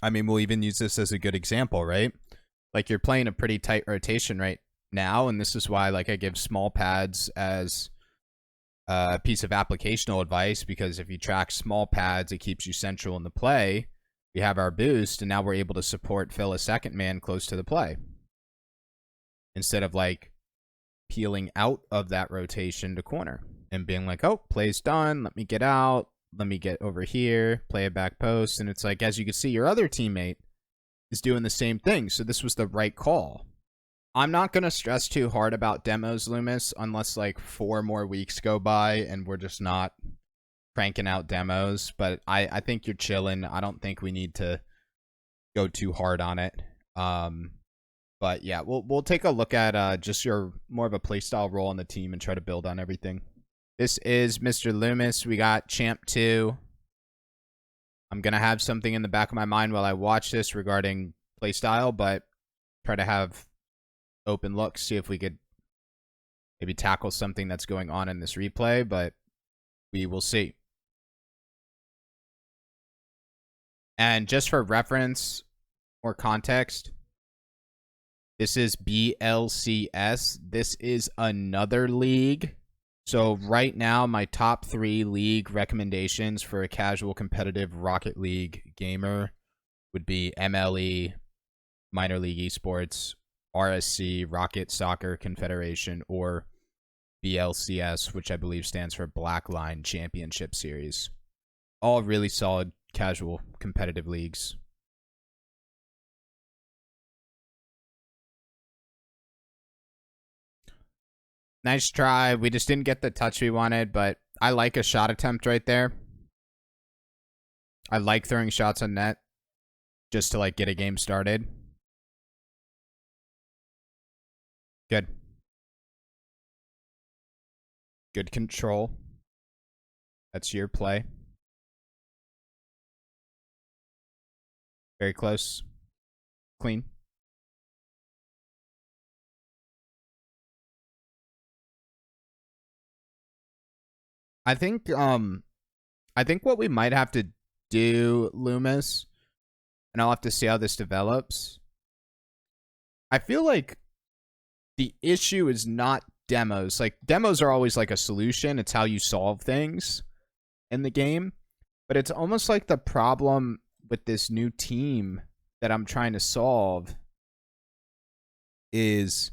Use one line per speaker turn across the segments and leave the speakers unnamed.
I mean, we'll even use this as a good example, right? Like you're playing a pretty tight rotation right now, and this is why like I give small pads as a piece of applicational advice, because if you track small pads, it keeps you central in the play. We have our boost, and now we're able to support fill a second man close to the play. Instead of like peeling out of that rotation to corner and being like, oh, play's done. Let me get out. Let me get over here, play a back post. And it's like, as you can see, your other teammate is doing the same thing. So this was the right call. I'm not going to stress too hard about demos, Loomis, unless like 4 more weeks go by and we're just not cranking out demos. But I think you're chilling. I don't think we need to go too hard on it. But yeah, we'll take a look at just your more of a playstyle role on the team and try to build on everything. This is Mr. Loomis. We got Champ 2. I'm going to have something in the back of my mind while I watch this regarding playstyle, but try to have open looks, see if we could maybe tackle something that's going on in this replay, but we will see. And just for reference or context, this is BLCS. This is another league. So right now, my top 3 league recommendations for a casual competitive Rocket League gamer would be MLE, Minor League Esports, RSC, Rocket Soccer Confederation, or BLCS, which I believe stands for Black Line Championship Series. All really solid casual competitive leagues. Nice try. We just didn't get the touch we wanted, but I like a shot attempt right there. I like throwing shots on net just to like get a game started. Good. Good control. That's your play. Very close. Clean. I think what we might have to do, Loomis, and I'll have to see how this develops. I feel like the issue is not demos. Like, demos are always like a solution. It's how you solve things in the game. But it's almost like the problem with this new team that I'm trying to solve is,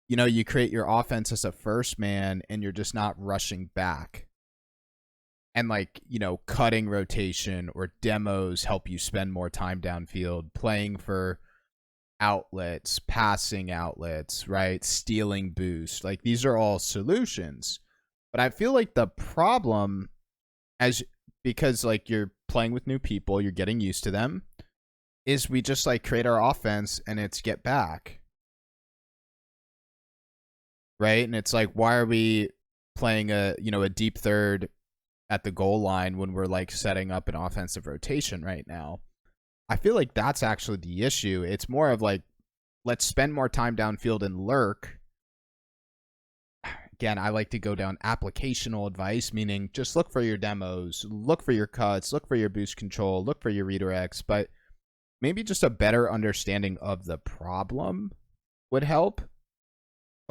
you know, you create your offense as a first man and you're just not rushing back. And like, you know, cutting rotation or demos help you spend more time downfield, playing for outlets, passing outlets, right? Stealing boost. Like, these are all solutions. But I feel like the problem, because like you're playing with new people, you're getting used to them, is we just like create our offense and it's get back. Right? And it's like, why are we playing a deep third at the goal line when we're like setting up an offensive rotation right now? I feel like that's actually the issue. It's more of like, let's spend more time downfield and lurk. Again, I like to go down applicational advice, meaning just look for your demos, look for your cuts, look for your boost control, look for your redirects, but maybe just a better understanding of the problem would help.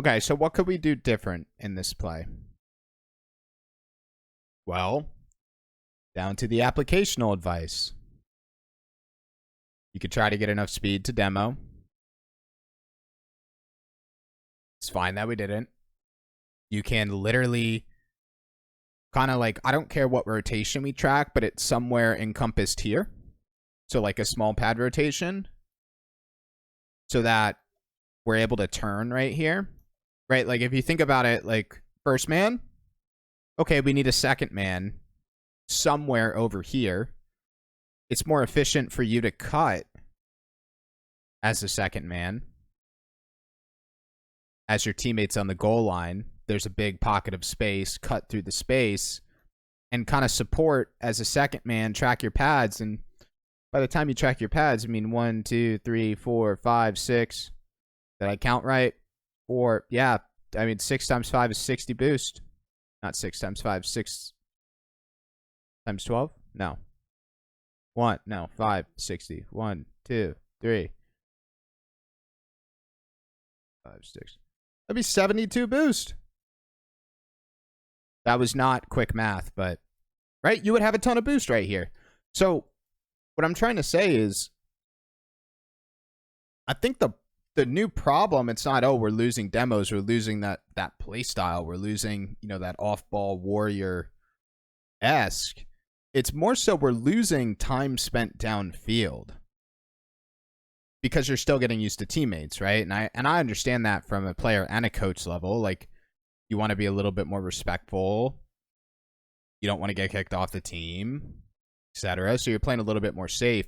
Okay, so what could we do different in this play? Well, down to the applicational advice. You could try to get enough speed to demo. It's fine that we didn't. You can literally kind of like, I don't care what rotation we track, but it's somewhere encompassed here. So like a small pad rotation. So that we're able to turn right here. Right, like if you think about it, like first man, okay, we need a second man somewhere over here. It's more efficient for you to cut as a second man. As your teammates on the goal line, there's a big pocket of space, cut through the space, and kind of support as a second man, track your pads. And by the time you track your pads, I mean 1, 2, 3, 4, 5, 6. Did I count right? Or, yeah, I mean, 6 times 5 is 60 boost. Not 6 times 5, 6 times 12? No. 1, no, 5, 60. 1, 2, 3, 5, 6. That'd be 72 boost. That was not quick math, but right, you would have a ton of boost right here. So what I'm trying to say is, I think the new problem, it's not, oh, we're losing demos, we're losing that play style, we're losing, you know, that off-ball warrior-esque. It's more so we're losing time spent downfield because you're still getting used to teammates, right? And I understand that from a player and a coach level. Like, you want to be a little bit more respectful. You don't want to get kicked off the team, etc. So you're playing a little bit more safe.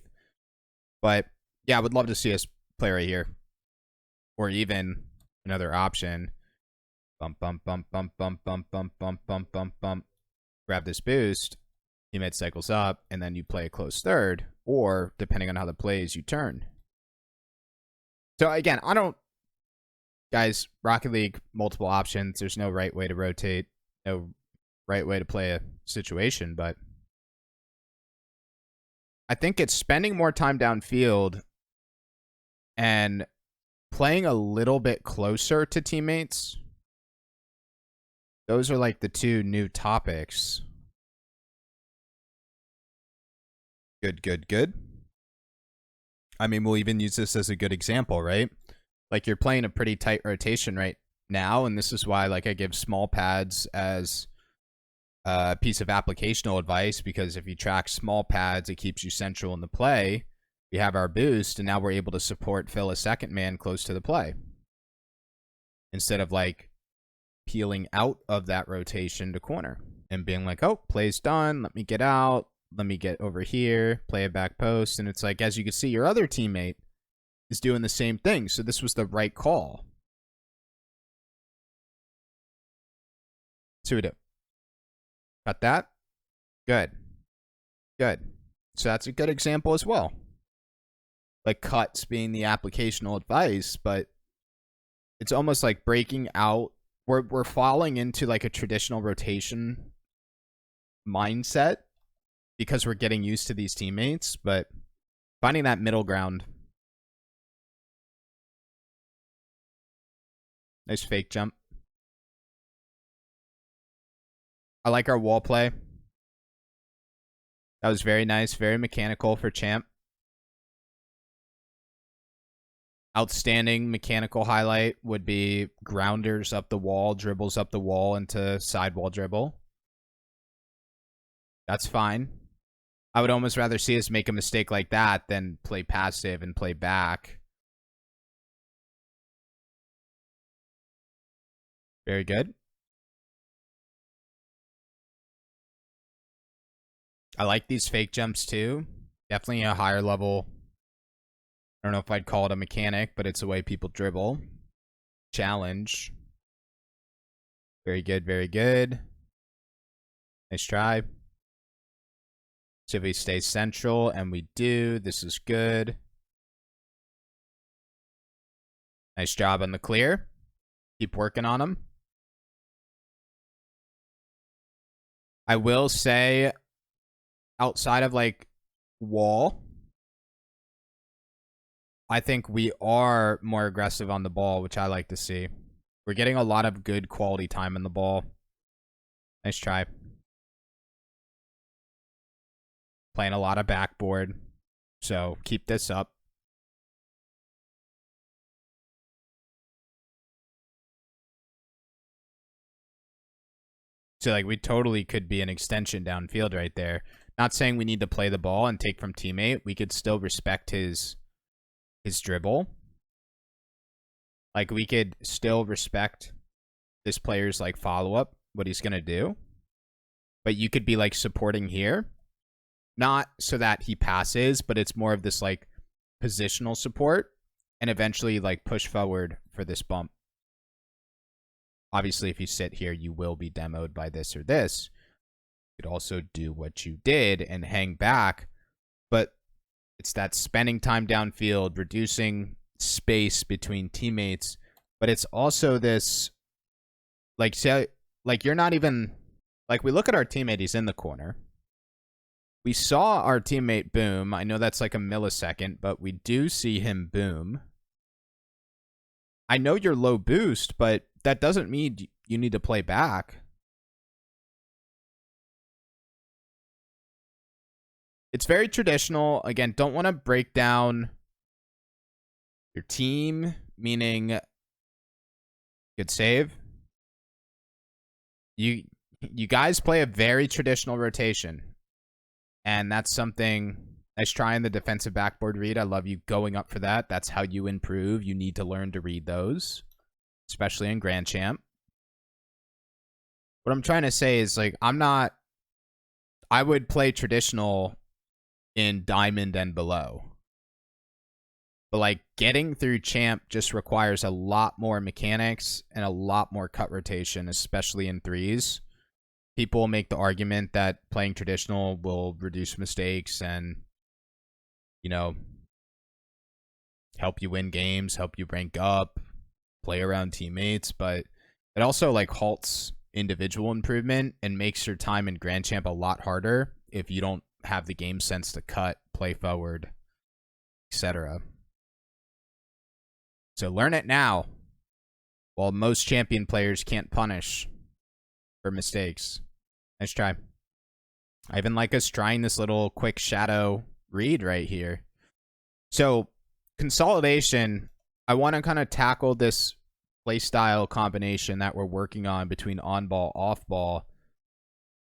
But yeah, I would love to see us play right here, or even another option. Bump, bump, bump, bump, bump, bump, bump, bump, bump, bump, bump. Grab this boost. Teammate cycles up, and then you play a close third, or depending on how the play is, you turn. So again, guys, Rocket League, multiple options. There's no right way to rotate, no right way to play a situation, but I think it's spending more time downfield and playing a little bit closer to teammates. Those are like the two new topics. Good, good, good. I mean, we'll even use this as a good example, right? Like, you're playing a pretty tight rotation right now, and this is why, like, I give small pads as a piece of applicational advice, because if you track small pads, it keeps you central in the play. We have our boost, and now we're able to support fill a second man close to the play. Instead of, like, peeling out of that rotation to corner and being like, oh, play's done, let me get out. Let me get over here, play a back post. And it's like, as you can see, your other teammate is doing the same thing. So this was the right call. See what we do. Got that? Good. Good. So that's a good example as well. Like, cuts being the applicational advice, but it's almost like breaking out. We're falling into like a traditional rotation mindset because we're getting used to these teammates, but finding that middle ground. Nice fake jump. I like our wall play. That was very nice, very mechanical for champ. Outstanding mechanical highlight would be grounders up the wall, dribbles up the wall into sidewall dribble. That's fine. I would almost rather see us make a mistake like that than play passive and play back. Very good. I like these fake jumps too. Definitely a higher level. I don't know if I'd call it a mechanic, but it's the way people dribble. Challenge. Very good, very good. Nice try. So if we stay central, and we do, this is good. Nice job on the clear. Keep working on them. I will say, outside of like wall, I think we are more aggressive on the ball, which I like to see. We're getting a lot of good quality time in the ball. Nice try. Playing a lot of backboard. So keep this up. So like, we totally could be an extension downfield right there. Not saying we need to play the ball and take from teammate. We could still respect his dribble. Like, we could still respect this player's like follow-up, what he's gonna do. But you could be like supporting here. Not so that he passes, but it's more of this like positional support, and eventually like push forward for this bump. Obviously, if you sit here, you will be demoed by this or this. You could also do what you did and hang back, but it's that spending time downfield, reducing space between teammates, but it's also this, like, say, like, you're not even, like, we look at our teammate, he's in the corner. We saw our teammate boom. I know that's like a millisecond, but we do see him boom. I know you're low boost, but that doesn't mean you need to play back. It's very traditional. Again, don't want to break down your team, meaning good save. You guys play a very traditional rotation. And that's something, nice try in the defensive backboard read. I love you going up for that. That's how you improve. You need to learn to read those, especially in Grand Champ. What I'm trying to say is, like, I would play traditional in Diamond and below. But, like, getting through Champ just requires a lot more mechanics and a lot more cut rotation, especially in threes. People will make the argument that playing traditional will reduce mistakes and, you know, help you win games, help you rank up, play around teammates, but it also, like, halts individual improvement and makes your time in Grand Champ a lot harder if you don't have the game sense to cut, play forward, etc. So learn it now, while most champion players can't punish for mistakes. Nice try. I even like us trying this little quick shadow read right here. So, consolidation, I want to kind of tackle this playstyle combination that we're working on between on-ball, off-ball.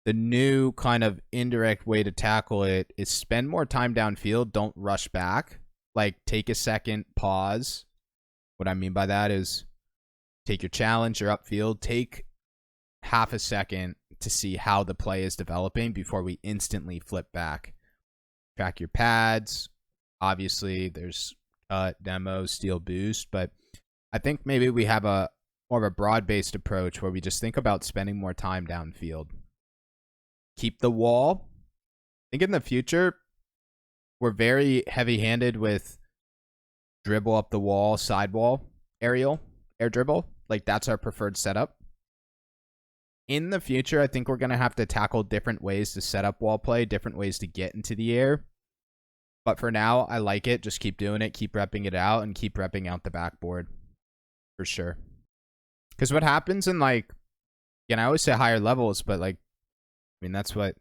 The new kind of indirect way to tackle it is spend more time downfield. Don't rush back. Like, take a second, pause. What I mean by that is take your challenge, your upfield, take half a second to see how the play is developing before we instantly flip back. Track your pads. Obviously, there's cut, demo, steal, boost, but I think maybe we have a more of a broad-based approach where we just think about spending more time downfield. Keep the wall. I think in the future, we're very heavy-handed with dribble up the wall, sidewall, aerial, air dribble. Like, that's our preferred setup. In the future, I think we're going to have to tackle different ways to set up wall play, different ways to get into the air. But for now, I like it. Just keep doing it, keep repping it out, and keep repping out the backboard. For sure. Because what happens in, like, again, I always say higher levels, but, like, I mean, that's what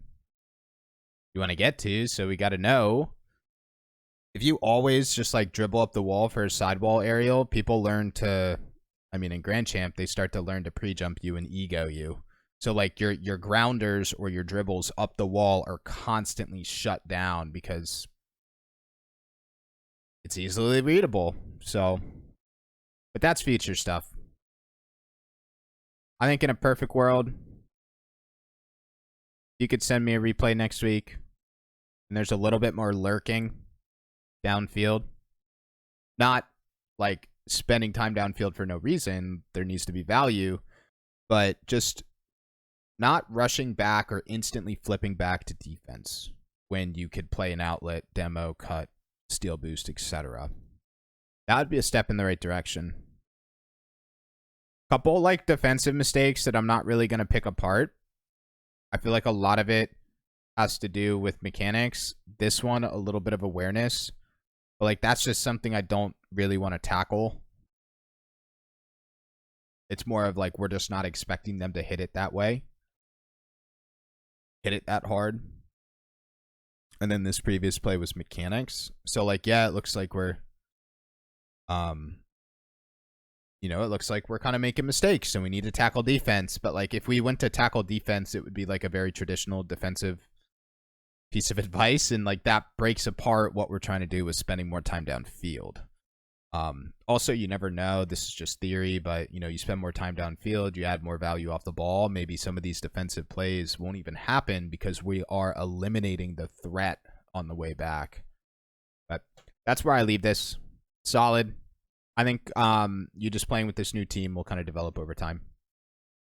you want to get to, so we got to know. If you always just, like, dribble up the wall for a sidewall aerial, people learn to, I mean, in Grand Champ, they start to learn to prejump you and ego you. So, like, your grounders or your dribbles up the wall are constantly shut down because it's easily readable. So, but that's future stuff. I think in a perfect world, you could send me a replay next week, and there's a little bit more lurking downfield. Not, like, spending time downfield for no reason. There needs to be value, but just not rushing back or instantly flipping back to defense when you could play an outlet, demo, cut, steal boost, etc. That would be a step in the right direction. Couple, like, defensive mistakes that I'm not really going to pick apart. I feel like a lot of it has to do with mechanics. This one, a little bit of awareness. But, like, that's just something I don't really want to tackle. It's more of, like, we're just not expecting them to hit it that way. Hit it that hard. And then this previous play was mechanics. So, like, yeah, it looks like we're, you know, it looks like we're kind of making mistakes and we need to tackle defense. But, like, if we went to tackle defense, it would be, like, a very traditional defensive piece of advice. And, like, that breaks apart what we're trying to do with spending more time downfield. Also, you never know. This is just theory, but, you know, you spend more time downfield, you add more value off the ball. Maybe some of these defensive plays won't even happen because we are eliminating the threat on the way back. But that's where I leave this. Solid. I think you just playing with this new team will kind of develop over time.